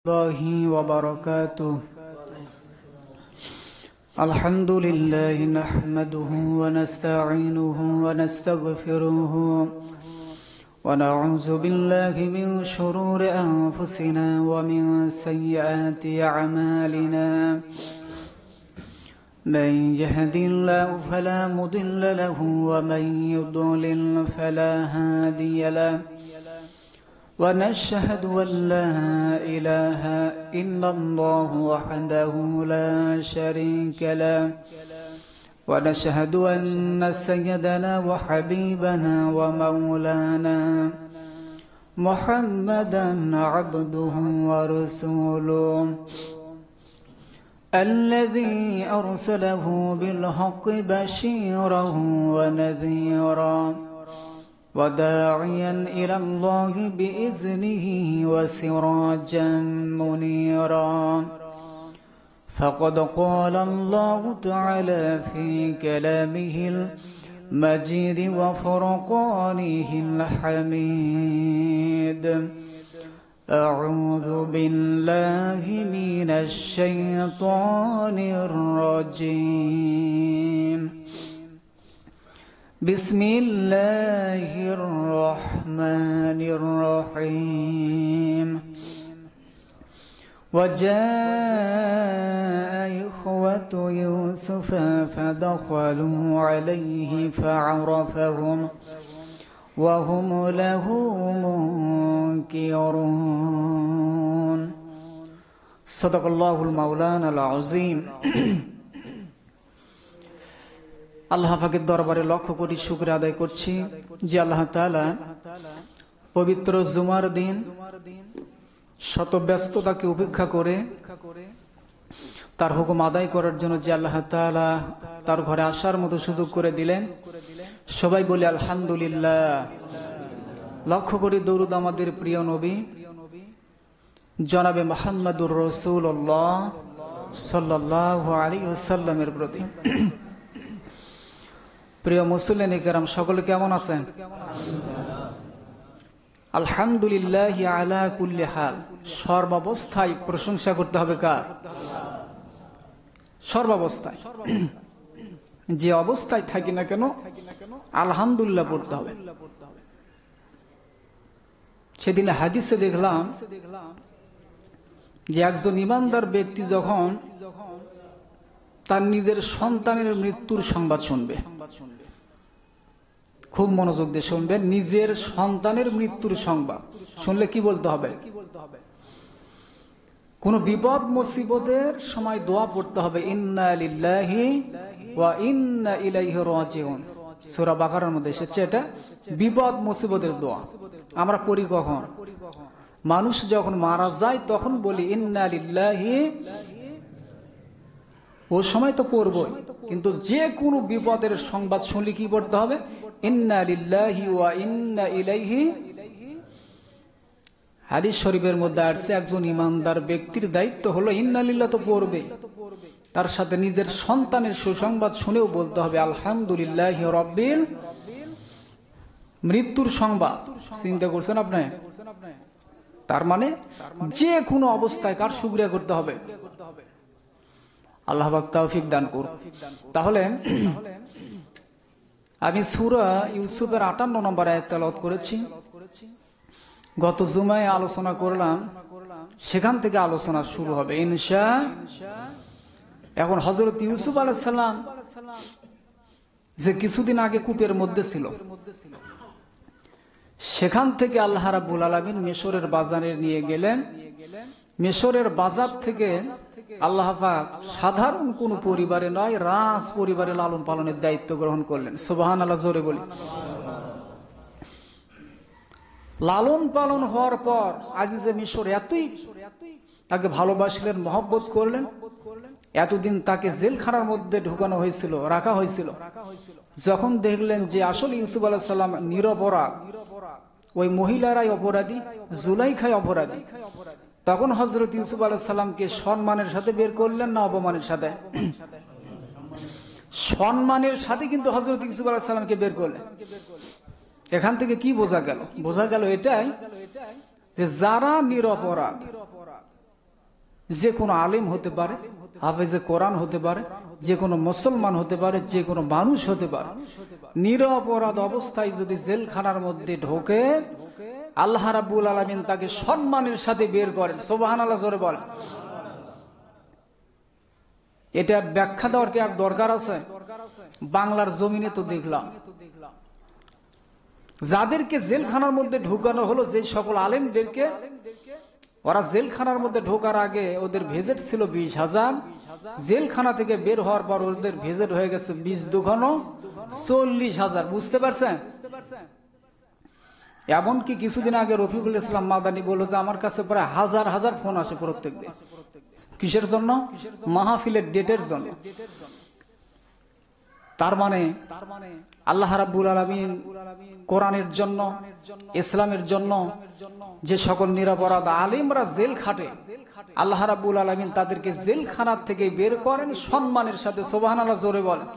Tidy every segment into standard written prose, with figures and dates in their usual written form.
الله وبركاته. الحمد لله نحمده ونستعينه ونستغفره ونعوذ بالله من شرور أنفسنا ومن سيئات أعمالنا. من يهد الله فلا مضل له ومن يضلل فلا هادي له. ونشهد أن لا إله إلا الله وحده لا شريك له. ونشهد أن سيدنا وحبيبنا ومولانا محمدا عبده ورسوله الذي أرسله بالحق بشيرا ونذيرا وداعيا إلى الله بإذنه وسراجا منيرا. فقد قال الله تعالى في كلامه المجيد وفرقانه الحميد: أعوذ بالله من الشيطان الرجيم. بسم الله الرحمن الرحيم. وجاء إخوة يوسف فدخلوا عليه فعرفهم وهم له منكرون. صدق الله المولانا العظيم. আল্লাহ পাকের দরবারে লক্ষ কোটি শুকর আদায় করছি যে আল্লাহ তাআলা পবিত্র জুমার দিন শত ব্যস্ততাকে উপেক্ষা করে তার হুকুম আদায় করার জন্য যে আল্লাহ তাআলা তার ঘরে আসার মতো সুযোগ করে দিলেন। সবাই বলি আলহামদুলিল্লাহ। লক্ষ কোটি দরুদ আমাদের প্রিয় নবী জনাবে মুহাম্মদুর রাসূলুল্লাহ সাল্লাল্লাহু আলাইহি ওয়াসাল্লামের প্রতি। প্রিয় মুসলিম কেরাম, সকলে কেমন আছেন? আলহামদুলিল্লাহ আলা কুল্লি হাল। সর্বাবস্থায় প্রশংসা করতে হবে কার? সর্বাবস্থায় যে অবস্থায় থাকি না কেন আলহামদুলিল্লাহ পড়তে হবে। সেদিন হাদিসে দেখলাম যে একজন ইমানদার ব্যক্তি যখন তার নিজের সন্তানের মৃত্যুর সংবাদ শুনবে, খুব মনোযোগ দিয়ে শুনবেন, নিজের সন্তানের মৃত্যুর সংবাদ শুনলে কি বলতে হবে? কোন বিপদ মুসিবতের সময় দোয়া পড়তে হবে, ইন্না লিল্লাহি ওয়া ইন্না ইলাইহি রাজিউন। সূরা বাকারার মধ্যে এসেছে এটা বিপদ মুসিবতের দোয়া। আমরা পড়ি কখন? মানুষ যখন মারা যায় তখন বলি ইন্না লিল্লাহি, ও সময় তো পড়বই, কিন্তু যে কোনো বিপদের সংবাদ শুনলে কি পড়তে হবে? ইন্না লিল্লাহি ওয়া ইন্না ইলাইহি। হাদিস শরীফের মধ্যে আসছে একজন ইমানদার ব্যক্তির দায়িত্ব হলো ইন্না লিল্লাহ তো পড়বেই, তার সাথে নিজের সন্তানের সুসংবাদ শুনেও বলতে হবে আলহামদুলিল্লাহি রাব্বিল। মৃত্যুর সংবাদ চিন্তা করছেন আপনি? তার মানে যে কোনো অবস্থায় কার শুকরিয়া করতে হবে? আল্লাহ পাক তৌফিক দান করুন। তাহলে আমি সূরা ইউসুফের 58 নম্বর আয়াত তেলাওয়াত করেছি। গত জুমায় আলোচনা করলাম, সেখান থেকে আলোচনা শুরু হবে ইনশাআল্লাহ। এখন হযরত ইউসুফ আলাইহিস সালাম যে কিছুদিন আগে কূপের মধ্যে ছিল, সেখান থেকে আল্লাহ রাব্বুল আলামিন মিশরের বাজারে নিয়ে গেলেন। মিশরের বাজার থেকে আল্লাহ পাক সাধারণ কোন পরিবারে নয়, রাজ পরিবারে লালন পালনের দায়িত্ব গ্রহণ করলেন। সুবহানাল্লাহ, জোরে বলি। লালন পালন হওয়ার পর আজিজে মিশর এতই তাকে ভালোবাসলেন, মহব্বত করলেন। এতদিন তাকে জেলখানার মধ্যে ঢুকানো হয়েছিল, রাখা হয়েছিল। যখন দেখলেন যে আসলে ইউসুফ আলাইহিস সালাম নিরপরাধ, ওই মহিলারাই অপরাধী, জুলাইখাই অপরাধী, তখন হযরত ইউসুফ আলাইহিস সালামকে সম্মানের সাথে বের করলেন না অপমানের সাথে? সম্মানের সাথে কিন্তু হযরত ইউসুফ আলাইহিস সালামকে বের করলেন। এখান থেকে কি বোঝা গেল? বোঝা গেল এটাই যে যারা নিরপরাধ যে কোনো আলেম হতে পারে, হাফেজে কোরআন হতে পারে, যে কোনো মুসলমান হতে পারে, যে কোনো মানুষ হতে পারে, নিরপরাধ অবস্থায় যদি জেলখানার মধ্যে ঢোকে, আল্লাহ রাব্বুল আলামিন তাকে সম্মানের সাথে বের করেন। সুবহানাল্লাহ জোরে বলেন। এটা ব্যাখ্যা দেওয়ার কি আর দরকার আছে? বাংলার জমিনে তো দেখলাম যাদেরকে জেলখানার মধ্যে ঢুকানো হলো, যে সকল আলেমদেরকে, ওরা জেলখানার মধ্যে ঢোকার আগে ওদের ভিজিট ছিল 20,000, জেলখানা থেকে বের হওয়ার পর ওদের ভিজিট হয়ে গেছে 20 দুগুণ 40,000। বুঝতে পারছেন? এমনকি কিছুদিন আগে রফিকুল ইসলাম মাদানী বলল যে আমার কাছে প্রায় হাজার হাজার ফোন আসে প্রত্যেক দিন। কিসের জন্য? মাহফিলের ডেটের জন্য। তার মানে আল্লাহ রাব্বুল আলামিন কোরআনের জন্য, ইসলামের জন্য যে সকল নিরপরাধ আলেমরা জেল খাটে, আল্লাহ রাব্বুল আলামিন তাদেরকে জেলখানার থেকে বের করেন সম্মানের সাথে। সুবহানাল্লাহ জোরে বলেন।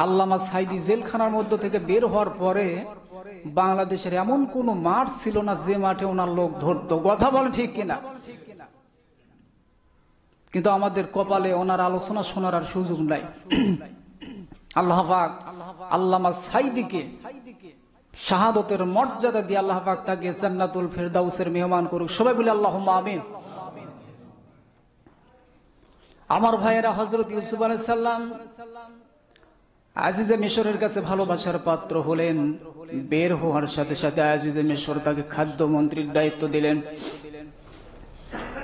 আল্লামা সাঈদী জেলখানার মধ্য থেকে বের হওয়ার পরে বাংলাদেশের এমন কোন মাঠ ছিল না যে মাঠে ওনার লোক ধরতো। কথা বলেন ঠিক কিনা? কিন্তু আমাদের কপালে ওনার আলোচনা শোনার আর সুযোগ নাই। আল্লাহ পাক আল্লামা সাঈদীকে শাহাদতের মর্যাদা দিয়ে আল্লাহ পাক তাকে জান্নাতুল ফেরদাউসের মেহমান করুক। সবাই বলে আল্লাহুম্মা আমিন। আমার ভাইয়েরা, হযরত ইউসুফ আলাইহিস সালাম আজিজে মিশরের কাছে ভালোবাসার পাত্র হলেন। বের হওয়ার সাথে সাথে আজিজে মিশর তাকে খাদ্যমন্ত্রীর দায়িত্ব দিলেন।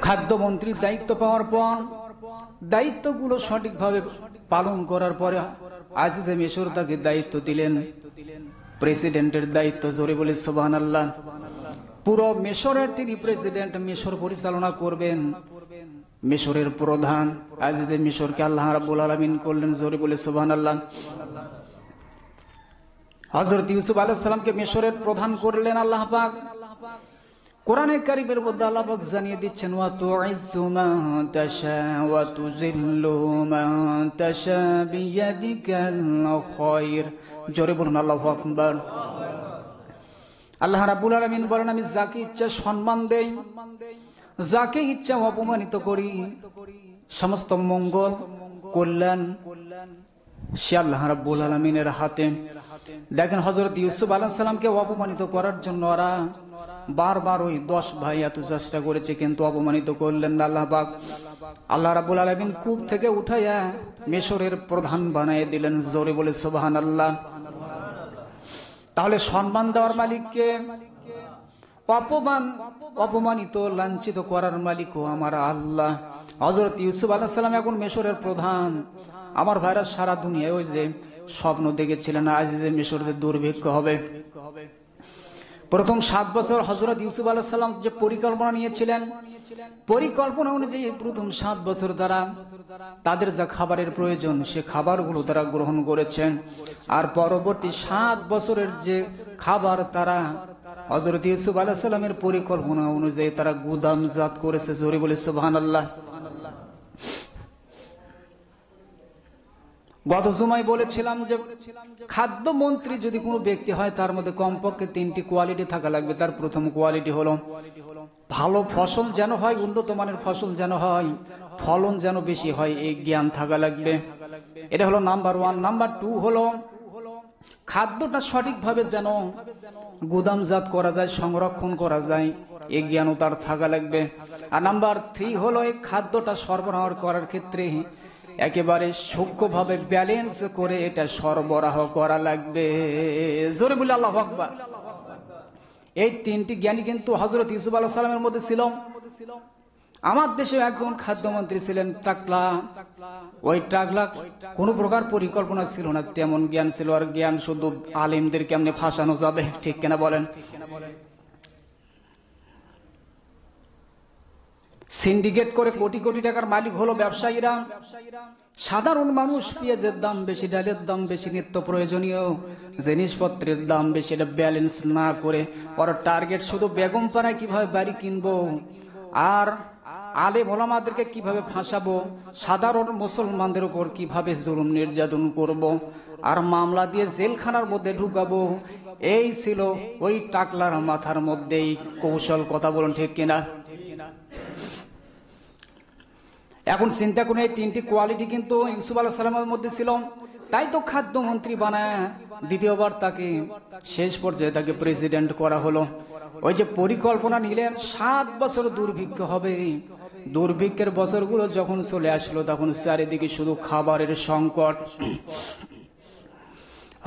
খাদ্যমন্ত্রীর দায়িত্ব পাওয়ার পর দায়িত্বগুলো সঠিকভাবে পালন করার পরে আজিজে মিশর তাকে দায়িত্ব দিলেন প্রেসিডেন্টের দায়িত্ব। জোরে বলে সুবহানাল্লাহ। পুরো মিশরের তিনি প্রেসিডেন্ট, মিশর পরিচালনা করবেন। মিশরের প্রধান আজিজে মিশরকে আল্লাহ রাব্বুল আলামিন করলেন। জোরে বলে সুবহানাল্লাহ। হযরত ইউসুফ আলাইহিস সালামকে মিশরের প্রধান করলেন আল্লাহ পাক। কোরআনে কারীমের মধ্যে আল্লাহ পাক জানিয়ে দিচ্ছেন, ওয়া তুইজ্জু মান তাশা ওয়া তুযিল্লু মান তাশা বিয়াদিকাল খায়র। জোরে বলুন আল্লাহু আকবার। আল্লাহ রাব্বুল আলামিন বলেন, আমি যাকে ইচ্ছা সম্মান দেই, যাকে ইচ্ছা অপমানিত করি। সমস্ত মঙ্গল কল্যাণ সে আল্লাহ রাব্বুল আলামিনের হাতে। দেখেন হযরত ইউসুফ আলাইহিস সালামকে অপমানিত করার জন্য ওরা বারবার ওই 10 ভাই এত চেষ্টা করেছে, কিন্তু অপমানিত করলেন না আল্লাহ পাক। আল্লাহ রাব্বুল আলামিন কূপ থেকে উঠাইয়া মিশরের প্রধান বানিয়ে দিলেন। জোরে বলে সুবহানাল্লাহ। তাহলে সম্মান দেওয়ার মালিককে, অপমানিত লাঞ্ছিত করার মালিকও আমার আল্লাহ। হযরত ইউসুফ আলাইহিস সালাম এখন মিশরের প্রধান। আমার ভাইরা সারা দুনিয়ায় ওই যে স্বপ্ন দেখেছিলেন আজিজে মিশর যে দুর্ভিক্ষ হবে। প্রথম 7 বছর হযরত ইউসুফ আলাইহিস সালাম যে পরিকল্পনা নিয়েছিলেন, পরিকল্পনা অনুযায়ী প্রথম 7 বছর তারা তাদের যা খাবারের প্রয়োজন সে খাবারগুলো তারা গ্রহণ করেছেন। আর পরবর্তী 7 বছরের যে খাবার তারা হযরত ইউসুফ আলাইহিস সালামের পরিকল্পনা অনুযায়ী তারা গুদামজাত করেছে। জোরে বলে সুবহানাল্লাহ। গত জুমায় বলেছিলাম যে খাদ্যমন্ত্রী যদি কোনো ব্যক্তি হয় তার মধ্যে কমপক্ষে 3টি কোয়ালিটি থাকা লাগবে। তার প্রথম কোয়ালিটি হলো ভালো ফসল যেন হয়, উন্নত মানের ফসল যেন হয়, ফলন যেন বেশি হয়, এই জ্ঞান থাকা লাগবে। এটা হলো নাম্বার 1। নাম্বার 2 হলো খাদ্যটা সঠিকভাবে যেন গুদামজাত করা যায়, সংরক্ষণ করা যায়, এই জ্ঞানও তার থাকা লাগবে। আর নাম্বার 3 হলো এই খাদ্যটা সরবরাহ করার ক্ষেত্রে একেবারে সূক্ষ্মভাবে ব্যালেন্স করে এটা সরবরাহ করা লাগবে। জোরে বলে আল্লাহু আকবার। এই 3টি জ্ঞানী কিন্তু হযরত ইউসুফ আলাইহিস সালামের মধ্যে ছিল। আমার দেশে একজন খাদ্যমন্ত্রী ছিলেন টাকলা। ওই টাকলা কোনো প্রকার পরিকল্পনা ছিল না, তেমন জ্ঞান ছিল। আর জ্ঞান শুধু আলেমদের কেমনে ফাঁসানো যাবে, ঠিক কিনা বলেন? সিন্ডিকেট করে কোটি কোটি টাকার মালিক হলো ব্যবসায়ীরা। সাধারণ মানুষ পেঁয়াজের দাম বেশি, ডালের দাম বেশি, নিত্য প্রয়োজনীয় জিনিসপত্রের দাম বেশি, এটা ব্যালেন্স না করে ওর টার্গেট শুধু বেগম পাড়ায় কিভাবে বাড়ি কিনবো, আর আলেম ওলামাদেরকে কিভাবে ফাঁসাবো, সাধারণ মুসলমানদের উপর কিভাবে জুলুম নির্যাতন করব, আর মামলা দিয়ে জেলখানার মধ্যে ঢুকাবো, এই ছিল ওই টাকলার মাথার মধ্যেই কৌশল। কথা বলুন ঠিক কিনা? এখন চিন্তা করুন, এই তিনটি কোয়ালিটি কিন্তু ইউসুফ আলাইহিস সালামের মধ্যে ছিল। তাই তো খাদ্যমন্ত্রী বানায় দ্বিতীয়বার তাকে শেষ পর্যায়ে তাকে প্রেসিডেন্ট করা হলো। ওই যে পরিকল্পনা নিলেন 7 বছর দুর্ভিক্ষ হবে, দুর্ভিক্ষের বছরগুলো যখন চলে আসলো তখন চারিদিকে শুধু খাবারের সংকট।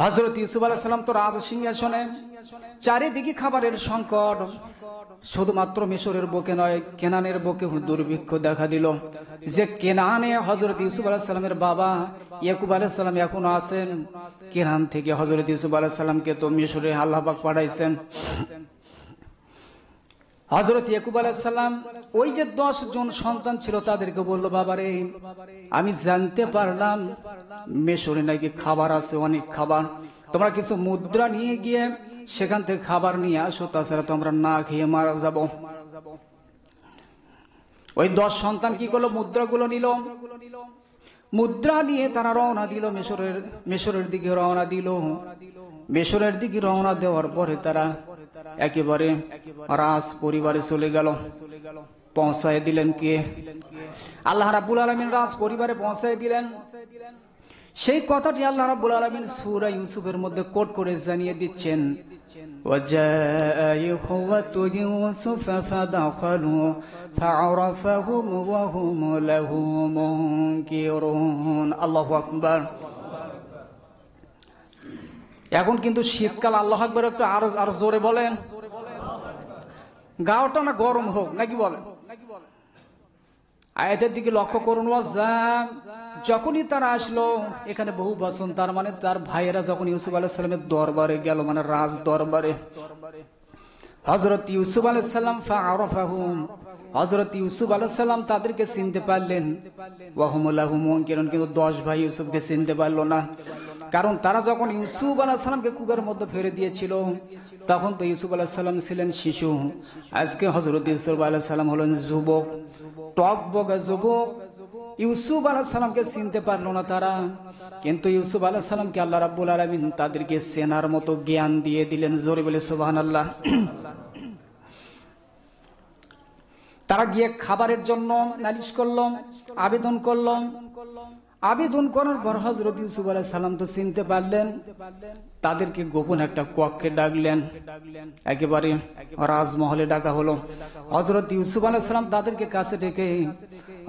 হযরত ইউসুফ আলাইহিস সালাম তো রাজ সিংহাসনে, চারিদিকে খাবারের সংকট। শুধুমাত্র মিশরের বুকে নয়, কেনানের বুকে দুর্ভিক্ষ দেখা দিল। যে কেনানে হযরত ইউসুফ আলাইহিস সালামের বাবা ইয়াকুব আলাইহিস সালাম এখনো আছেন, কেনান থেকে হযরত ইউসুফ আলাইহিস সালামকে তো মিশরে আল্লাহ পাক পাঠাইছেন। হযরত ইয়াকুব আলাইহিস সালাম ওই যে 10 জন সন্তান ছিল তাদেরকে বলল, বাবারে আমি জানতে পারলাম মিশরে নাকি খাবার আছে, অনেক খাবার, তোমরা কিছু মুদ্রা নিয়ে গিয়ে সেখান থেকে খাবার নিয়ে আসো, তাছাড়া তো আমরা না খেয়ে মারা যাব। ওই 10 সন্তান কি করলো, মুদ্রাগুলো নিল, মুদ্রা নিয়ে তারা রওনা দিল মিশরের দিকে রওনা দিল। মিশরের দিকে রওনা দেওয়ার পরে তারা একেবারে রাজ পরিবারে চলে গেল। পৌঁছায় দিলেন কে? আল্লাহ রাব্বুল আলামিন রাজ পরিবারে পৌঁছায় দিলেন। সেই কথাটি আল্লাহ রাব্বুল আলামিন সূরা ইউসুফের মধ্যে কোট করে জানিয়ে দিচ্ছেন, ওয়াজা ইখওয়াতু ইউসুফ ফাদাখালু ফাআরাফাহুম ওয়া হুম লাহু মুনকিরুন। আল্লাহু আকবার। এখন কিন্তু শীতকাল, আল্লাহু আকবার একটু আরো জোরে বলেন, গাওটা না গরম হোক নাকি বলেন। আয়াতের দিকে লক্ষ্য করুন, যখনই তারা আসলো এখানে বহু বচন, তার মানে তার ভাইয়েরা যখন ইউসুফ আলাইহিস সালামের দরবারে গেল, মানে রাজ দরবারে, হযরত ইউসুফ আলাইহিস সালাম ফাআরাফাহুম, হযরত ইউসুফ আলাইহিস সালাম তাদেরকে চিনতে পারলেন, ওয়া হুম লাহু মুনকিরুন, কিন্তু 10 ভাই ইউসুফকে চিনতে পারলো না। কারণ তারা যখন ইউসুফ আলাইহিস সালামকে কূপের মধ্যে ফেলে দিয়েছিল তখন তো ইউসুফ আলাইহিস সালাম ছিলেন শিশু। আজকে হযরত ইউসুফ আলাইহিস সালাম হলেন যুবক, টকবগে যুবক। ইউসুফ আলাইহিস সালামকে চিনতে পারলো না তারা, কিন্তু ইউসুফ আলাইহিস সালামকে আল্লাহ রাব্বুল আলামিন তাদেরকে চেনার মতো জ্ঞান দিয়ে দিলেন। জোরে বলে সুবহানাল্লাহ। তারা গিয়ে খাবারের জন্য নালিশ করলো, আবেদন করলো। আবেদন করার পর হযরত ইউসুফ আলাইহিস সালাম তো চিনতে পারলেন, তাদেরকে গোপন একটা কক্ষে ডাকলেন, একেবারে রাজমহলে ডাকা হলো। হযরত ইউসুফ আলাইহিস সালাম তাদেরকে কাছে ডেকে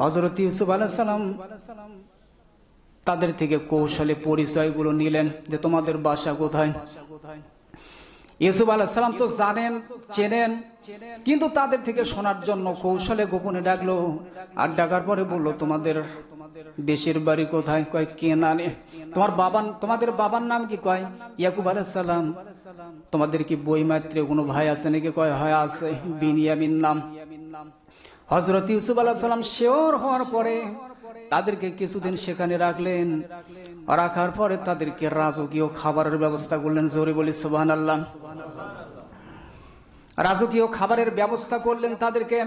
হযরত ইউসুফ আলাইহিস সালাম তাদের থেকে কৌশলে পরিচয়গুলো নিলেন যে তোমাদের বাসা কোথায়। ইউসুফ আলাইহিস সালাম তো জানেন, চেনেন, কিন্তু তাদের থেকে শোনার জন্য কৌশলে গোপনে ডাকলো। আর ডাকার পরে বলল, তোমাদের দেশের বাড়ি কোথায়? কয় কেনানে। তোমাদের বাবার নাম কি? কয় ইয়াকুব আলাইহিস সালাম। তোমাদের কি বৈমাত্রে কোনো ভাই আছে নাকি? কয় হয় আছে, বিনিয়ামিন নাম। হযরত ইউসুফ আলাইহিস সালাম শিওর হওয়ার পরে তাদেরকে কিছুদিন সেখানে রাখলেন। রাখার পরে তাদেরকে রাজকীয় খাবারের ব্যবস্থা করলেন। জোরে বলি সুবহানাল্লাহ। রাজকীয় খাবারের ব্যবস্থা করলেন তাদেরকে।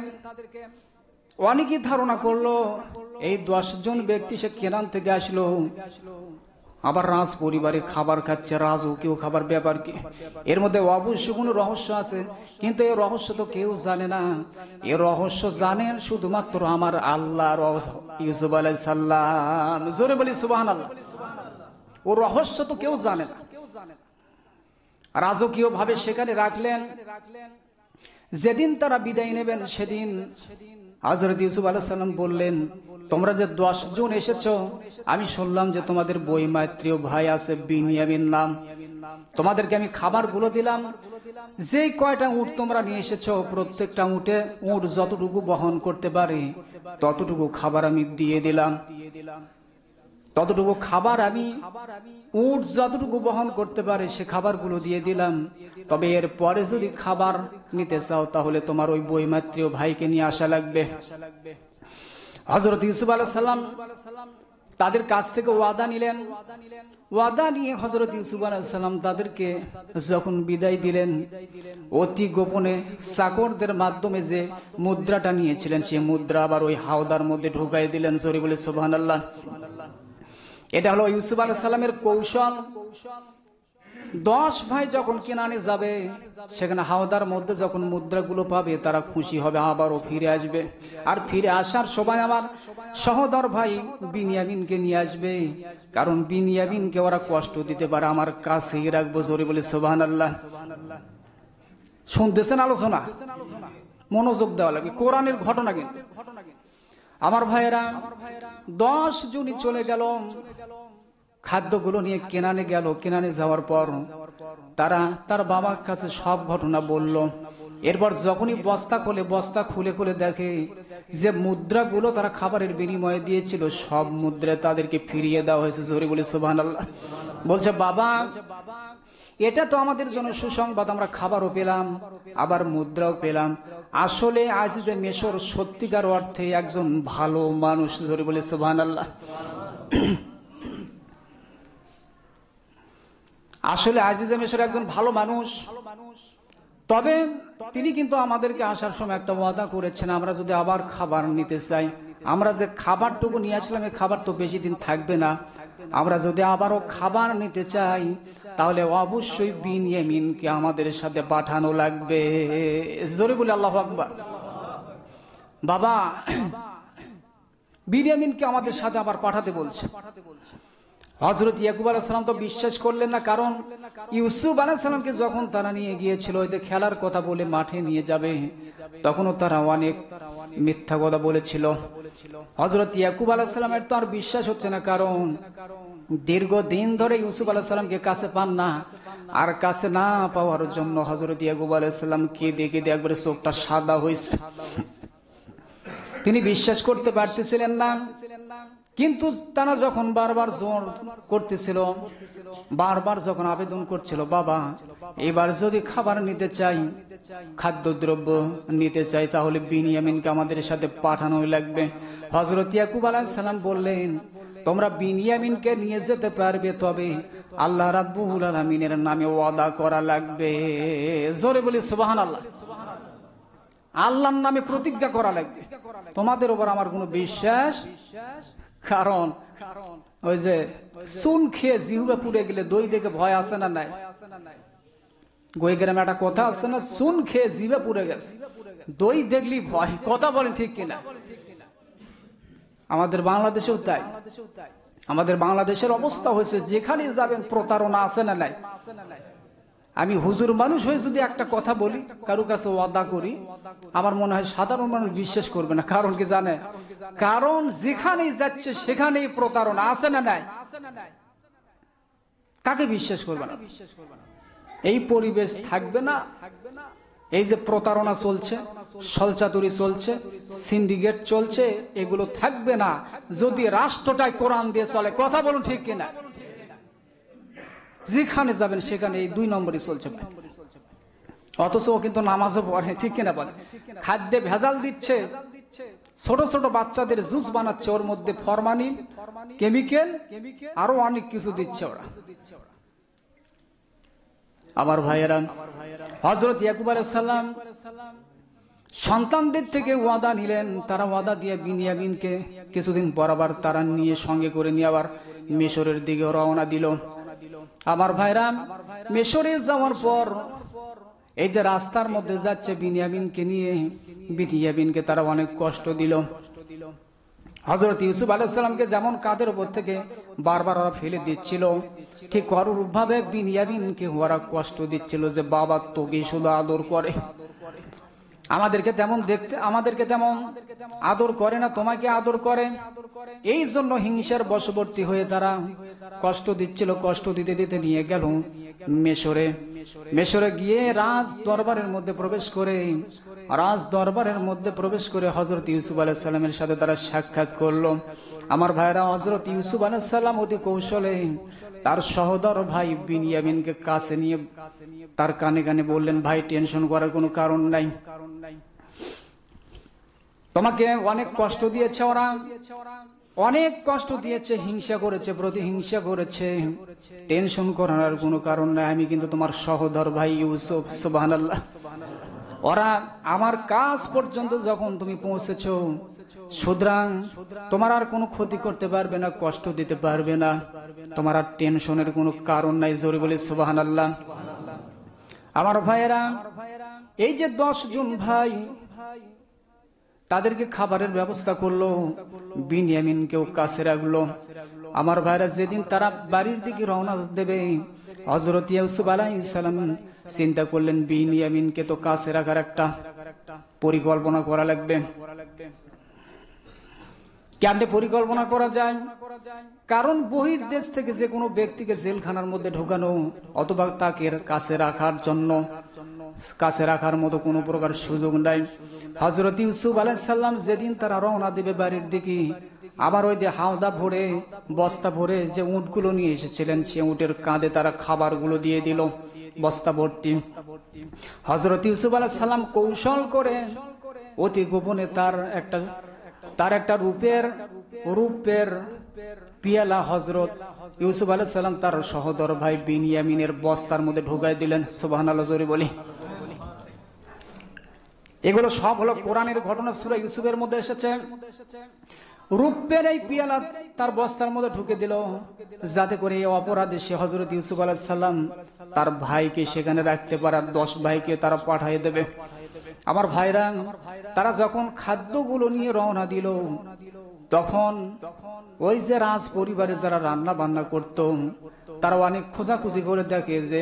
অনেকেই ধারণা করলো এই 10 জন ব্যক্তি সে কেনান থেকে আসলো, আবার রাজ পরিবারে খাবার খাচ্ছে, রাজকীয় খাবার, ব্যাপার কি? এর মধ্যে অবশ্যই কোনো রহস্য আছে, কিন্তু এই রহস্য তো কেউ জানে না। এই রহস্য জানেন শুধুমাত্র আমার আল্লাহ, ইউসুফ আলাইহিস সালাম। জোরে বলি সুবহানাল্লাহ। ও রহস্য তো কেউ জানে না। রাজকীয় ভাবে সেখানে রাখলেন। যেদিন তারা বিদায় নেবেন সেদিন হযরত ইউসুফ আলাইহিস সালাম বললেন, তোমরা যে 10 জন এসেছো, আমি শুনলাম যে তোমাদের বৈমাত্রীয় ভাই আছে, বিনিয়ামিন নাম। তোমাদেরকে আমি খাবারগুলো দিলাম। যেই কয়টা উট তোমরা নিয়ে এসেছো, প্রত্যেকটা উট যতটুকু বহন করতে পারে ততটুকু খাবার আমি দিয়ে দিলাম। ততটুকু খাবার আমি, উট যতটুকু বহন করতে পারে সে খাবারগুলো দিয়ে দিলাম। তবে এর পরে যদি খাবার নিতে চাও তাহলে তোমার ওই বৈমাত্রীয় ভাইকে নিয়ে আসা লাগবে। হযরত ইউসুফ আলাইহিস সালাম তাদের কাছ থেকে ওয়াদা নিলেন। ওয়াদা নিয়ে হযরত ইউসুফ আলাইহিস সালাম তাদেরকে যখন বিদায় দিলেন, অতি গোপনে চাকরদের মাধ্যমে যে মুদ্রাটা নিয়েছিলেন সেই মুদ্রা আবার ওই হাওদার মধ্যে ঢুকাই দিলেন। জোরে বলে সুবহানাল্লাহ। এটা হলো ইউসুফ আলাইহিস সালামের কৌশল। 10 ভাই যখন কেনানে যাবে, সেখানে হাওদার মধ্যে যখন মুদ্রাগুলো পাবে তারা খুশি হবে, আবারও ফিরে আসবে। আর ফিরে আসার সময় আমার সহোদর ভাই বিনিয়ামিনকে নিয়ে আসবে, কারণ বিনিয়ামিনকে ওরা কষ্ট দিতে পারে, আমার কাছেই রাখবো। জোরে বলে সুবহানাল্লাহ। শুনতেছেন আলোচনা? মনোযোগ দেওয়া লাগবে, কোরআনের ঘটনা। কিন্তু আমার ভাইয়েরা 10 জনই চলে গেল, খাদ্যগুলো নিয়ে কেনানে গেল। কেনানে যাওয়ার পর তারা তার বাবার কাছে সব ঘটনা বলল। এরপর যখনই বস্তা খুলে খুলে দেখে যে মুদ্রাগুলো তারা খাবারের বিনিময়ে দিয়েছিল, সব মুদ্রা তাদেরকে ফিরিয়ে দেওয়া হয়েছে। জোরে বলে সুবহানাল্লাহ। বলছে, বাবা, এটা তো আমাদের জন্য সুসংবাদ, আমরা খাবারও পেলাম, আবার মুদ্রাও পেলাম। আসলে আজিজে মিশর সত্যিকার অর্থে একজন ভালো মানুষ। জোরে বলে সুবহানাল্লাহ। আসলে আজিজে মিশর একজন ভালো মানুষ। তবে তিনি কিন্তু আমাদেরকে আসার সময় একটা ওয়াদা করেছেন, আমরা যদি আবার খাবার নিতে চাই, আমরা যে খাবারটুকু নিয়ে আসলাম এই খাবার তো বেশি দিন থাকবে না, আমরা যদি আবারও খাবার নিতে চাই তাহলে অবশ্যই বিনিয়ামিনকে আমাদের সাথে পাঠানো লাগবে। জোরে বলে আল্লাহু আকবার। বাবা, বিনিয়ামিনকে আমাদের সাথে আবার পাঠাতে বলছে। হযরত ইয়াকুব আলাইহিস সালাম তো বিশ্বাস করলেন না, কারণ ইউসুফ আলাইহিস সালামকে যখন তারা নিয়ে গিয়েছিল ওই যে খেলার কথা বলে মাঠে নিয়ে যাবে, তখনও তারা অনেক মিথ্যা কথা বলেছিল। হযরত ইয়াকুব আলাইহিস সালামের তো আর বিশ্বাস হচ্ছে না, কারণ দীর্ঘদিন ধরে ইউসুফ আলাইহিস সালামকে কাছে পান না। আর কাছে না পাওয়ার জন্য হযরত ইয়াকুব আলাইহিস সালাম কেঁদে কেঁদে একবারে চোখটা সাদা হয়েছে। তিনি বিশ্বাস করতে পারতেছিলেন না। কিন্তু তারা যখন বারবার জোর করতেছিল, বারবার যখন আবেদন করছিল, বাবা, এবার যদি খাবার নিতে চাই, খাদ্যদ্রব্য নিতে চাই, তাহলে বিনিয়ামিনকে আমাদের সাথে পাঠানোই লাগবে। হযরত ইয়াকুব আলাইহিস সালাম বললেন, তোমরা বিনিয়ামিনকে নিয়ে যেতে পারবে, তবে আল্লাহ রাব্বুল আলামিনের নামে ওয়াদা করা লাগবে। জোরে বলি সুবহানাল্লাহ। আল্লাহর নামে প্রতিজ্ঞা করা লাগবে। তোমাদের উপর আমার কোনো বিশ্বাস, কারণ ওই যে চুন খেয়ে জিহ্বা পুড়ে গেলে দই দেখে ভয় আসে না? নাই? গই গ্রামে একটা কথা আছে না, চুন খেয়ে জিহ্বা পুড়ে গেছে, দই দেখলি ভয়। কথা বলেন ঠিক কিনা? আমাদের বাংলাদেশেও তাই। আমাদের বাংলাদেশের অবস্থা হয়েছে, যেখানে যাবেন প্রতারণা আছে না? নাই? আমি হুজুর মানুষ হয়ে যদি একটা কথা বলি, কারো কাছে ওয়াদা করি, আমার মনে হয় সাধারণ মানুষ বিশ্বাস করবে না। কারণ কি জানে? কারণ যেখানেই যাচ্ছে সেখানেই প্রতারণা আছে না? নাই? কাকে বিশ্বাস করবে না? এই পরিবেশ থাকবে না। এই যে প্রতারণা চলছে, ছলচাতুরি চলছে, সিন্ডিকেট চলছে, এগুলো থাকবে না যদি রাষ্ট্রটাই কোরআন দিয়ে চলে। কথা বলুন ঠিক কিনা? যেখানে যাবেন সেখানে এই 2 নম্বরই চলছে। অথচ ও কিন্তু নামাজও পড়ে, ঠিক কিনা বলে? খাদ্যে ভেজাল দিচ্ছে, ছোট ছোট বাচ্চাদের জুস বানাচ্ছে, ওর মধ্যে ফরমালিন, কেমিক্যাল, আরো অনেক কিছু দিচ্ছে ওরা। আমার ভাইয়েরা, হযরত ইয়াকুব আলাইহিস সালাম সন্তানদের থেকে ওয়াদা নিলেন। তারা ওয়াদা দিয়ে বিনিয়ামিনকে কিছুদিন পর আবার তারা নিয়ে সঙ্গে করে নিয়ে আবার মিশরের দিকে রওনা দিল। আমার ভাইরা, মিশরে যাওয়ার পর এই যে রাস্তার মধ্যে যাচ্ছে বিনিয়ামিনকে নিয়ে, বিনিয়ামিনকে তারা অনেক কষ্ট দিল। হযরত ইউসুফ আলাইহিস সালামকে যেমন কাঁধের উপর থেকে বারবার ওরা ফেলে দিচ্ছিল, ঠিক অনুরূপ ভাবে বিনিয়ামিনকে ওরা কষ্ট দিচ্ছিল যে বাবা তোকে শুধু আদর করে, আমাদেরকে তেমন দেখতে, আমাদেরকে তেমন আদর করে না, তোমাকে আদর করে। এই জন্য হিংসার বশবর্তী হয়ে তারা কষ্ট দিচ্ছিল। কষ্ট দিতে দিতে নিয়ে গেল মিশরে। মিশরে গিয়ে রাজ দরবারের মধ্যে প্রবেশ করে হযরত ইউসুফ আলাইহিস সালামের সাথে তারা সাক্ষাৎ করলো। আমার ভাইরা, হযরত ইউসুফ আলাইহিস সালাম অতি কৌশলে তার সহোদর ভাই বিনিয়ামিনকে কাছে নিয়ে তার কানে কানে বললেন, ভাই, টেনশন করার কোনো কারণ নাই, তোমাকে অনেক কষ্ট দিয়েছে ওরা, অনেক কষ্ট দিয়েছে, হিংসা করেছে, প্রতিহিংসা করেছে, টেনশন করার কোনো কারণ নাই। আমি কিন্তু তোমার সহোদর ভাই ইউসুফ। সুবহানাল্লাহ। ওরা আমার কাজ পর্যন্ত যখন তুমি পৌঁছেছো, সুতরাং তোমার আর কোনো ক্ষতি করতে পারবে না, কষ্ট দিতে পারবে না, তোমার আর টেনশনের কোনো কারণ নাই। জোরে বলি সুবহানাল্লাহ। আমার ভাইয়েরা, এই যে 10 জন ভাই, তাদেরকে খাবারের ব্যবস্থা করলো, বিনিয়ামিনকেও কাছে রাখলো। আমার ভাইরা, যেদিন তারা বাড়ির দিকে রওনা দেবে, হযরত ইউসুফ আলাইহিস সালাম চিন্তা করলেন বিনিয়ামিনকে তো কাছে রাখার একটা পরিকল্পনা করা লাগবে। কেমনে পরিকল্পনা করা যায়? কারণ বহির দেশ থেকে যে কোনো ব্যক্তিকে জেলখানার মধ্যে ঢোকানো অথবা তাকে কাছে রাখার জন্য কাছে রাখার মতো কোনো প্রকার সুযোগ নাই। হযরত ইউসুফ আলাইহিস সালাম যেদিন তারা রওনা দিবে বাড়ির দিকে, আবার ওই যে হাওদা ভরে বস্তা ভরে যে উটগুলো নিয়ে এসেছিলেন, সে উটের কাঁধে তারা খাবারগুলো দিয়ে দিল বস্তা ভর্তি। হযরত ইউসুফ আলাইহিস সালাম কৌশল করে অতি গোপনে তার একটা রূপের পিয়ালা হযরত ইউসুফ আলাইহিস সালাম তার সহোদর ভাই বিনিয়ামিনের বস্তার মধ্যে ঢুকাই দিলেন। সুবহানাল্লাহ, জোরে বলি। এগুলো সব হলো কোরআনের ঘটনা, সূরা ইউসুফের মধ্যে এসেছে। রূপের এই পিয়ালা তার বস্তার মধ্যে ঢুকে দিল, যাতে করে এই অপরাধে সে হযরত ইউসুফ আলাইহিস সালাম তার ভাইকে সেখানে রাখতে পারে, 10 ভাইকে তারা পাঠিয়ে দেবে। আমার ভাইরা, তারা যখন খাদ্যগুলো নিয়ে রওনা দিল, তখন ওই যে রাজ পরিবারে যারা রান্না বান্না করত, তারা অনেক খোঁজাখুঁজি করে দেখে যে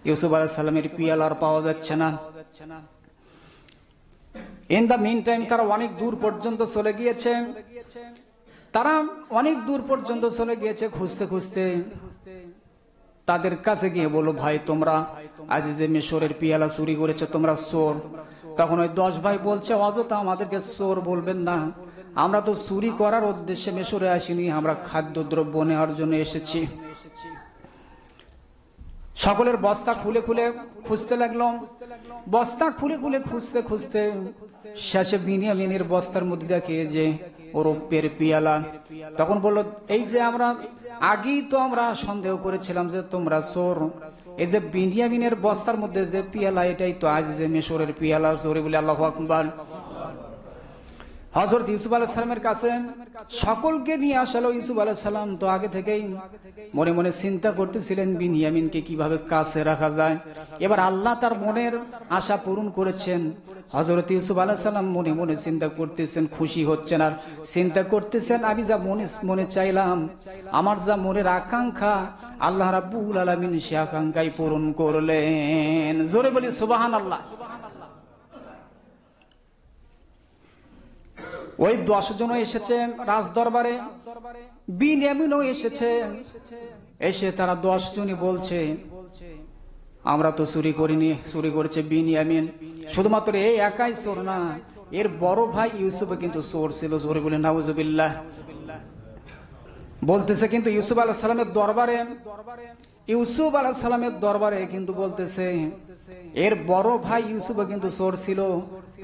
ইউসুফ আলাইহিস সালামের পিয়ালা আর পাওয়া যাচ্ছে না। ইন দা মিন টাইম তারা অনেক দূর পর্যন্ত চলে গিয়েছে। খুঁজতে খুঁজতে তাদের কাছে গিয়ে বলল, ভাই তোমরা আজ যে মিশরের পিয়ালা চুরি করেছো, তোমরা চোর। তখন ওই 10 ভাই বলছে, অযথা আমাদেরকে চোর বলবেন না, আমরা তো চুরি করার উদ্দেশ্যে মিশরে আসিনি, আমরা খাদ্যদ্রব্য নেওয়ার জন্য এসেছি। সকলের বস্তা খুলে খুলে খুঁজতে লাগলো। বস্তা খুলে খুলে খুঁজতে খুঁজতে শেষে বিনিয়ামিনের বস্তার মধ্যে দেখে যে রৌপ্যের পিয়ালা। তখন বলল, এই যে আগেই তো আমরা সন্দেহ করেছিলাম যে তোমরা চোর, এই যে বিনিয়ামিনের বস্তার মধ্যে যে পিয়ালা, এটাই তো আজ যে মিশরের পিয়ালা। জোরে বলে আল্লাহু আকবার। হযরত ইউসুফ আলাইহিস সালামের কাছে সকলকে নিয়ে আসলো। ইউসুফ আলাইহিস সালাম তো আগে থেকেই মনে মনে চিন্তা করতেছিলেন বিনিয়ামিনকে কিভাবে কাছে রাখা যায়। এবার আল্লাহ তার মনের আশা পূরণ করেছেন। হযরত ইউসুফ আলাইহিস সালাম মনে মনে চিন্তা করতেছেন, খুশি হচ্ছেন আর চিন্তা করতেছেন, আমি যা মনে চাইলাম, আমার যা মনের আকাঙ্ক্ষা, আল্লাহ রাব্বুল আলামিন সে আকাঙ্ক্ষাই পূরণ করলেন। জোরে বলি সুবহানাল্লাহ। ওই 10 জন এসেছে রাজ দরবারে, বিনিয়ামিনও এসেছে। এসে তারা 10 জনই বলছে, আমরা তো চুরি করিনি, চুরি করেছে বিনিয়ামিন। শুধুমাত্র এই একাই চোর না, এর বড় ভাই ইউসুফ কিন্তু চোর ছিল। জোরে বলে নাউজুবিল্লাহ। বলতেছে কিন্তু ইউসুফ আলাইহিস সালামের দরবারে কিন্তু বলতেছে এর বড় ভাই ইউসুফ কিন্তু চোর ছিল।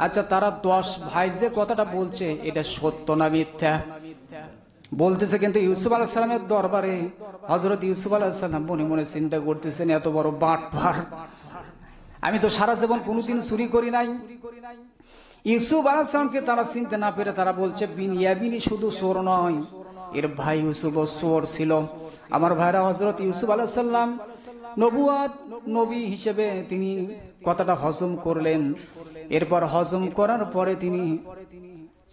আচ্ছা, তারা 10 ভাই যে কথাটা বলছে, এটা সত্য না মিথ্যা বলতেছে। কিন্তু ইউসুফ আলাইহিস সালামের দরবারে হযরত ইউসুফ আলাইহিস সালাম মনে মনে চিন্তা করতেছেন, এত বড় বাটপার, আমি তো সারা জীবন কোনোদিন চুরি করি নাই। ইউসুফ আলাইহিস সালামকে তারা চিনতে না পেরে তারা বলছে, বিনিয়ামিন শুধু চোর নয়, এর ভাই ইউসুফও চোর ছিল। আমার ভাইরা, হযরত ইউসুফ আলাইহিস সালাম নবী হিসেবে তিনি কথাটা হজম করলেন। এরপর হজম করার পরে তিনি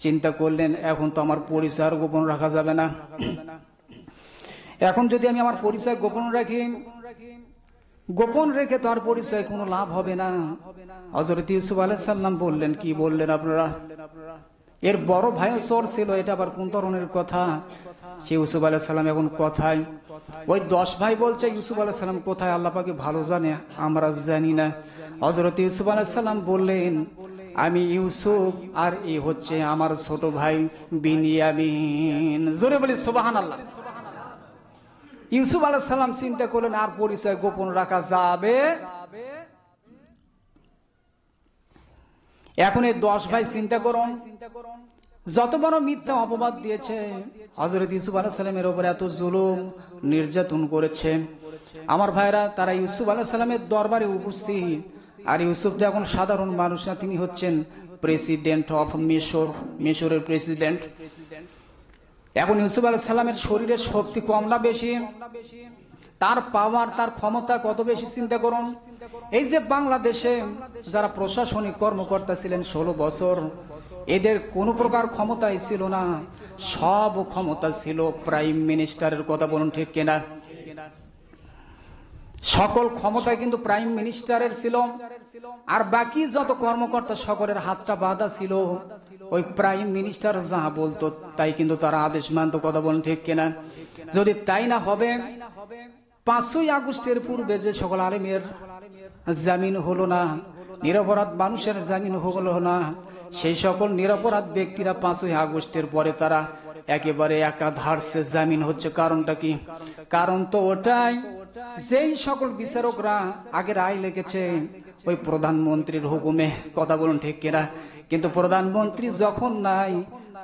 চিন্তা করলেন, এখন তো আমার পরিচয় আর গোপন রাখা যাবে না। এখন যদি আমি আমার পরিচয় গোপন রেখে তো আর পরিচয় কোনো লাভ হবে না। হযরত ইউসুফ আলাইহিস সালাম বললেন, কি বললেন আপনারা? এর বড় ভাই চোর ছিল, এটা আবার কোন ধরনের কথা? সে ইউসুফ আলাইহিস সালাম এখন কোথায়? ওই 10 ভাই বলছে, ইউসুফ আলাইহিস সালাম কোথায় আল্লাহ পাক ভালো জানে, আমরা জানি না। হযরত ইউসুফ আলাইহিস সালাম বললেন, আমি ইউসুফ আর এ হচ্ছে আমার ছোট ভাই বিনিয়ামিন। জোরে বলি সুবহানাল্লাহ। ইউসুফ আলাইহিস সালাম চিন্তা করলেন, আর পরিচয় গোপন রাখা যাবে? এখন এই 10 ভাই চিন্তা করুন, যত বড় মিথ্যা অপবাদ দিয়েছে, হযরত ইউসুফ আলাইহিস সালামের উপর এত জুলুম নির্যাতন করেছে। আমার ভাইরা, তারা ইউসুফ আলাইহিস সালামের দরবারে উপস্থিত আর ইউসুফ তো এখন সাধারণ মানুষ না, তিনি হচ্ছেন প্রেসিডেন্ট অফ মিশর, মিশরের প্রেসিডেন্ট। এখন ইউসুফ আলাইহিস সালামের শরীরের শক্তি কম না বেশি? তার পাওয়ার, তার ক্ষমতা কত বেশি চিন্তা করুন। এই যে বাংলাদেশে যারা প্রশাসনিক কর্মকর্তা ছিলেন 16 বছর, এদের কোনো প্রকার ক্ষমতাই ছিল না, সব ক্ষমতা ছিল প্রাইম মিনিস্টারের। কথা বলুন ঠিক কিনা? সকল ক্ষমতা কিন্তু প্রাইম মিনিস্টারের ছিল, আর বাকি যত কর্মকর্তা সকলের হাতটা বাঁধা ছিল ওই প্রাইম মিনিস্টার যা বলতো তাই কিন্তু তারা আদেশ মানত। কথা বলুন ঠিক কিনা? যদি তাই না হবে, 5ই আগস্টের পূর্বে যে সকল আলেমের জামিন হলো না, নিরপরাধ মানুষের জামিন হলো না, সেই সকল নিরপরাধ ব্যক্তিরা 5ই আগস্টের পরে তারা একেবারে একাধারে জামিন হচ্ছে। কারণটা কি? কারণ তো ওটাই, যেই সকল বিচারকরা আগে রায় লিখেছে ওই প্রধানমন্ত্রীর হুকুমে। কথা বলুন ঠিক কিনা? কিন্তু প্রধানমন্ত্রী যখন নাই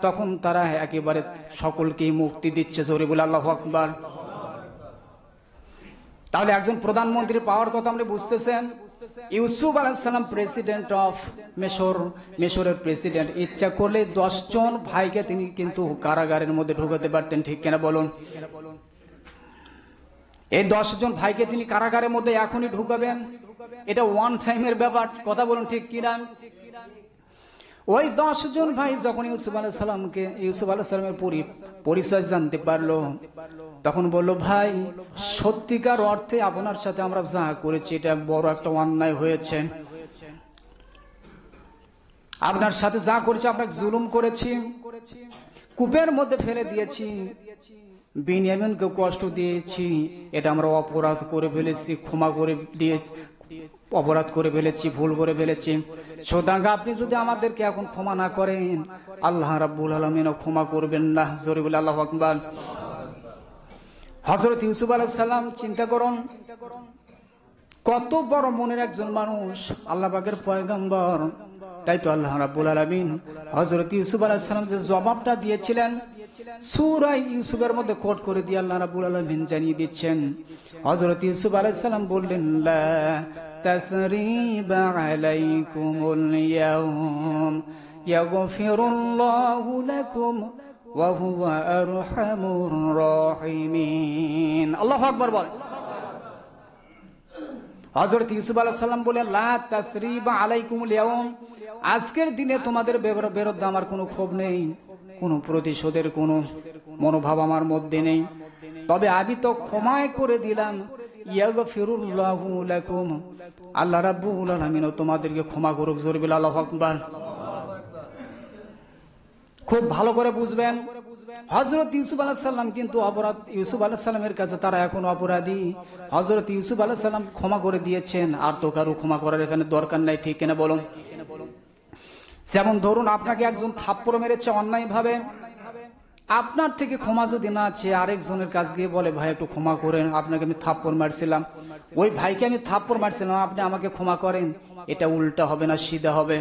তখন তারা একেবারে সকলকেই মুক্তি দিচ্ছে। জোরে বলে আল্লাহু আকবার। তাহলে একজন প্রধানমন্ত্রীর পাওয়ার কথা আপনি বুঝতেছেন। ইউসুফ আলাইহিস সালাম প্রেসিডেন্ট অফ মিশর, মিশরের প্রেসিডেন্ট। ইচ্ছা করলে 10 জন ভাইকে তিনি কিন্তু কারাগারের মধ্যে ঢুকাতে পারতেন। ঠিক কিনা বলুন? এই 10 জন ভাইকে তিনি কারাগারের মধ্যে এখনই ঢুকাবেন, এটা ওয়ান টাইমের ব্যাপার। কথা বলুন ঠিক কিনা? ওই 10 জন ভাই যখন ইউসুফ আলাইহিস সালামের পরিচয় জানতে পারলো, তখন বলল, ভাই সত্যিকার অর্থে আপনার সাথে আমরা যা করেছি এটা বড় একটা অন্যায় হয়েছে। আপনার সাথে যা করেছি, আপনাকে জুলুম করেছি, কূপের মধ্যে ফেলে দিয়েছি, বিনিয়ামিনকে কষ্ট দিয়েছি, এটা আমরা অপরাধ করে ফেলেছি, ক্ষমা করে দিয়েছি, অপরাধ করে ফেলেছি, ভুল করে ফেলেছি। সুতরাং আপনি যদি আমাদেরকে এখন ক্ষমা না করেন, আল্লাহ রাব্বুল আলামিনও ক্ষমা করবেন না। জোরে বলে আল্লাহু আকবার। হযরত ইউসুফ আলাইহিস সালাম চিন্তা করুন, কত বড় মনের একজন মানুষ, আল্লাহ পাকের পয়গম্বর। তাই তো আল্লাহ রাব্বুল আলামিন হযরত ইউসুফ আলাইহিস সালাম যে জবাবটা দিয়েছিলেন সূরা ইউসুফের মধ্যে কোট করে দিয়ে আল্লাহ রাব্বুল আলামিন জানিয়ে দিচ্ছেন। হযরত ইউসুফ আলাইহিস সালাম বললেন, লা তাসরিবা আলাইকুমুল ইয়াউম ইয়াগফিরুল্লাহু লাকুম ওয়া হুয়া আরহামুর রাহিমিন। আল্লাহু আকবার বল। হযরত ইউসুফ আলাইহিস সালাম বলেন, লা তাসরিবা আলাইকুমুল ইয়াউম, আজকের দিনে তোমাদের বিরুদ্ধে আমার কোনো ক্ষোভ নেই, কোনো প্রতিশোধের কোনো মনোভাব আমার মধ্যে নেই, তবে আমি তো ক্ষমায় করে দিলাম। ইয়াগফিরুল্লাহু লাকুম, আল্লাহ রাব্বুল আলামিন তোমাদেরকে ক্ষমা করুক। জোরে বলে আল্লাহু আকবার। খুব ভালো করে বুঝবেন, হযরত ইউসুফ আলাইহিস সালাম কিন্তু অপরাধ, ইউসুফ আলাইহিস সালামের কাছে তারা এখন অপরাধী। হযরত ইউসুফ আলাইহিস সালাম ক্ষমা করে দিয়েছেন, আর তো কারো ক্ষমা করার এখানে দরকার নাই। ঠিক কিনা বলুন? যেমন ধরুন, আপনাকে একজন থাপ্পড় মেরেছে অন্যায় ভাবে, আপনার থেকে ক্ষমা যদি না চেয়ে আরেকজনের কাছে গিয়ে বলে, ভাই একটু ক্ষমা করেন, আপনাকে আমি থাপ্পড় মারছিলাম, ওই ভাইকে আমি থাপ্পড় মারছিলাম, আপনি আমাকে ক্ষমা করেন, এটা উল্টা হবে না সিধা হবে?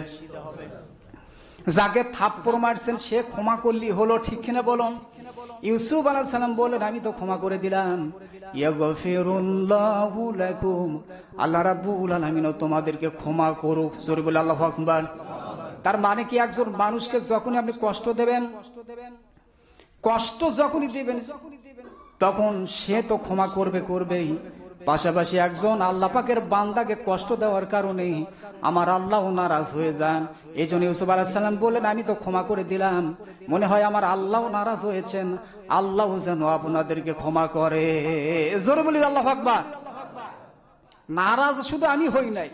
যাকে থাপ্পড় মারছেন সে ক্ষমা করলি হলো। ঠিক কিনা বলুন? ইউসুফ আলাইহিস সালাম বলেন, আমি তো ক্ষমা করে দিলাম। ইয়াগফিরুল্লাহু লাকুম, আল্লাহ রাব্বুল আলামিন তোমাদেরকে ক্ষমা করুক। জোরে বলে আল্লাহু আকবার। তার মানে কি, একজন মানুষকে যখনই আপনি কষ্ট দেবেন, কষ্ট যখনই দিবেন তখন সে তো ক্ষমা করবেই, পাশাপাশি একজন আল্লাহ পাকের বান্দাকে কষ্ট দেওয়ার কারণে আমার আল্লাহও নারাজ হয়ে যান। এই জন্য ইউসুফ আলাইহিস সালাম বললেন, আমি তো ক্ষমা করে দিলাম, মনে হয় আমার আল্লাহও নারাজ হয়েছেন, আল্লাহ যেন আপনাদেরকে ক্ষমা করে। জোরে বলি আল্লাহু আকবার। নারাজ শুধু আমি হই নাই,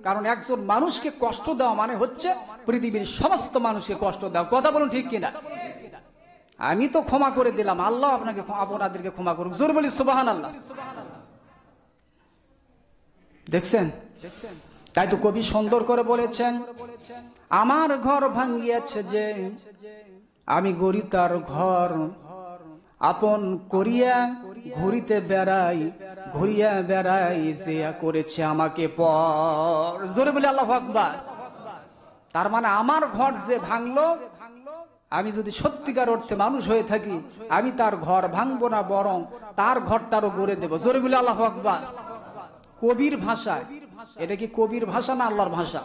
কারণ একজন মানুষকে কষ্ট দেওয়া মানে হচ্ছে পৃথিবীর সমস্ত মানুষকে কষ্ট দেওয়া। কথা বলুন ঠিক কিনা? আমি তো ক্ষমা করে দিলাম, আল্লাহ আপনাদেরকে ক্ষমা করুক। জোরে বলি সুবহানাল্লাহ। দেখছেন? তাই তো কবি সুন্দর করে বলেছেন, আমার ঘর ভাঙ্গিয়াছে যে আমি গড়ি তার ঘর, আপন করিয়া ঘুরিতে বেড়াই, ঘুরিয়া বেড়াই, যে করেছে আমাকে পর। জোরে বলে আল্লাহু আকবার। তার মানে আমার ঘর যে ভাঙলো, আমি যদি সত্যিকার অর্থে মানুষ হয়ে থাকি, আমি তার ঘর ভাঙবো না, বরং তার ঘরটারও গড়ে দেব। জোরে বলে আল্লাহু আকবার। কবির ভাষায় এটা কি কবির ভাষা না আল্লাহর ভাষা?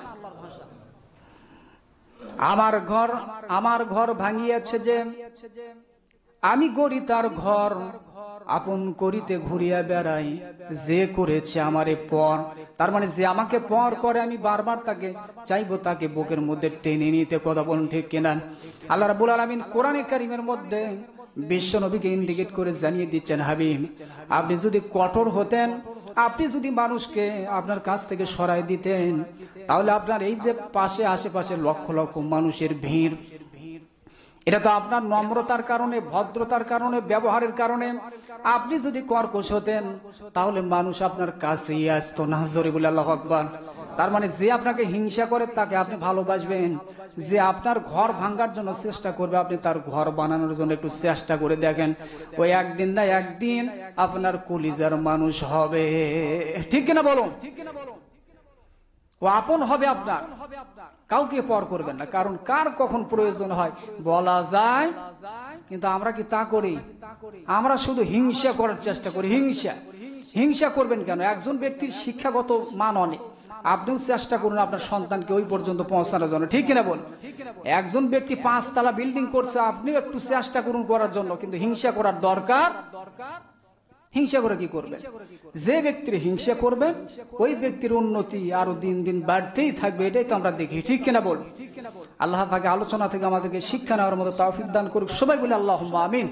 আমার ঘর ভাঙিয়াছে যে আমি গড়ি তার ঘর, আপন করিতে ঘুরিয়া বেড়াই, যে করেছে আমারে পর। তার মানে যে আমাকে পর করে আমি বারবার তাকে চাইবো তাকে বুকের মধ্যে টেনে নিতে। কথা বলুন ঠিক কিনা? আল্লাহ রাব্বুল আলামিন কোরআনে কারীমের মধ্যে বিশ্ব নবীকে ইন্ডিকেট করে জানিয়ে দিচ্ছেন, হাবিব আপনি যদি কঠোর হতেন, আপনি যদি মানুষকে আপনার কাছ থেকে সরাই দিতেন, তাহলে আপনার এই যে পাশে আশেপাশে লক্ষ লক্ষ মানুষের ভিড়, এটা তো আপনার নম্রতার কারণে, ভদ্রতার কারণে, ব্যবহারের কারণে। আপনি যদি কর্কশ হতেন তাহলে মানুষ আপনার কাছেই আসতো না। জোরে বলে আল্লাহু আকবার। তার মানে যে আপনাকে হিংসা করে তাকে আপনি ভালোবাসবেন, যে আপনার ঘর ভাঙার জন্য চেষ্টা করবে আপনি তার ঘর বানানোর জন্য একটু চেষ্টা করে দেখেন, ওই একদিন না একদিন আপনার কলিজার মানুষ হবে। ঠিক কিনা বলুন? ও আপন হবে আপনার, কাউকে পর করবেন না। কারণ কার কখন প্রয়োজন হয় বলা যায়, কিন্তু আমরা কি তা করি? আমরা শুধু হিংসা করার চেষ্টা করি। হিংসা করবেন কেন? একজন ব্যক্তির শিক্ষাগত মান অনেক, আপনিও চেষ্টা করুন আপনার সন্তানকে ওই পর্যন্ত পৌঁছানোর জন্য। ঠিক কিনা বল? একজন ব্যক্তি 5 তলা বিল্ডিং করছে, আপনিও একটু চেষ্টা করুন করার জন্য, কিন্তু হিংসা করার দরকার। হিংসা করে কি করবেন? যে ব্যক্তির হিংসা করবেন ওই ব্যক্তির উন্নতি আরো দিন দিন বাড়তেই থাকবে, এটাই তো আমরা দেখি। ঠিক কিনা বল? আল্লাহ পাক আলোচনা থেকে আমাদেরকে শিক্ষা নেওয়ার মতো তৌফিক দান করুক। সবাই বলে আল্লাহুম্মা আমিন।